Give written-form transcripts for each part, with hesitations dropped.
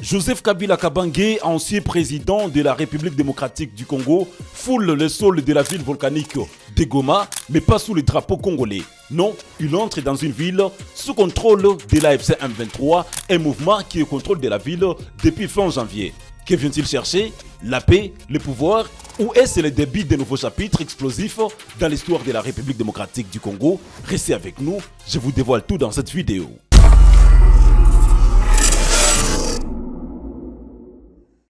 Joseph Kabila Kabange, ancien président de la République démocratique du Congo, foule le sol de la ville volcanique de Goma, mais pas sous le drapeau congolais. Non, il entre dans une ville sous contrôle de l'AFC M23, un mouvement qui est au contrôle de la ville depuis fin janvier. Que vient-il chercher? La paix, le pouvoir? Ou est-ce le début de nouveaux chapitres explosifs dans l'histoire de la République démocratique du Congo? Restez avec nous, je vous dévoile tout dans cette vidéo.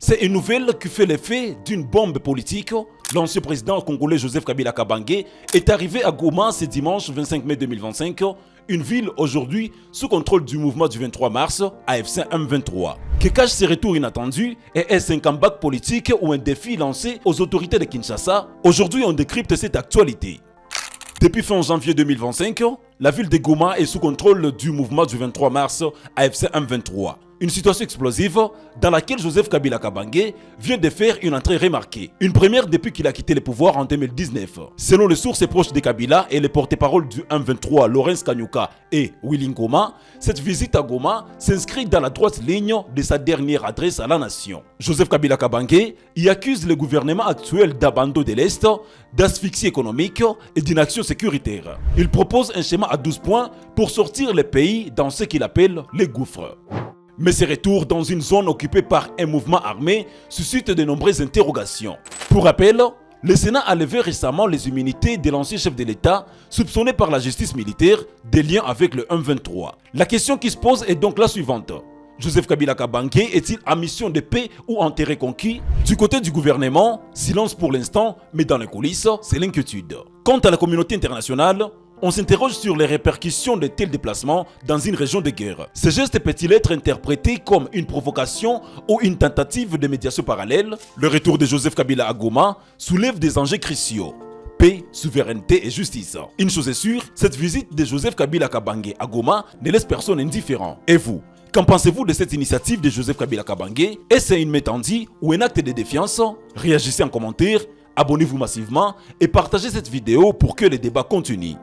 C'est une nouvelle qui fait l'effet d'une bombe politique. L'ancien président congolais Joseph Kabila Kabange est arrivé à Goma ce dimanche 25 mai 2025, une ville aujourd'hui sous contrôle du mouvement du 23 mars, AFC M23. Que cache ce retour inattendu et est-ce un comeback politique ou un défi lancé aux autorités de Kinshasa? Aujourd'hui, on décrypte cette actualité. Depuis fin janvier 2025, la ville de Goma est sous contrôle du mouvement du 23 mars AFC M23. Une situation explosive dans laquelle Joseph Kabila Kabange vient de faire une entrée remarquée. Une première depuis qu'il a quitté le pouvoir en 2019. Selon les sources proches de Kabila et les porte-parole du M23, Laurence Kanyuka et Willy Ngoma, cette visite à Goma s'inscrit dans la droite ligne de sa dernière adresse à la nation. Joseph Kabila Kabange y accuse le gouvernement actuel d'abandon de l'Est, d'asphyxie économique et d'inaction sécuritaire. Il propose un schéma à 12 points pour sortir le pays dans ce qu'il appelle les gouffres. Mais ce retour dans une zone occupée par un mouvement armé suscite de nombreuses interrogations. Pour rappel, le Sénat a levé récemment les immunités de l'ancien chef de l'État soupçonné par la justice militaire des liens avec le M23. La question qui se pose est donc la suivante. Joseph Kabila Kabange est-il en mission de paix ou en terrain conquis? Du côté du gouvernement, silence pour l'instant, mais dans les coulisses, c'est l'inquiétude. Quant à la communauté internationale, on s'interroge sur les répercussions de tels déplacements dans une région de guerre. Ce geste peut-il être interprété comme une provocation ou une tentative de médiation parallèle? Le retour de Joseph Kabila à Goma soulève des enjeux cruciaux. Paix, souveraineté et justice. Une chose est sûre, cette visite de Joseph Kabila Kabange à Goma ne laisse personne indifférent. Et vous? Qu'en pensez-vous de cette initiative de Joseph Kabila Kabange? Est-ce une métendie ou un acte de défiance? Réagissez en commentaire, abonnez-vous massivement et partagez cette vidéo pour que le débat continue.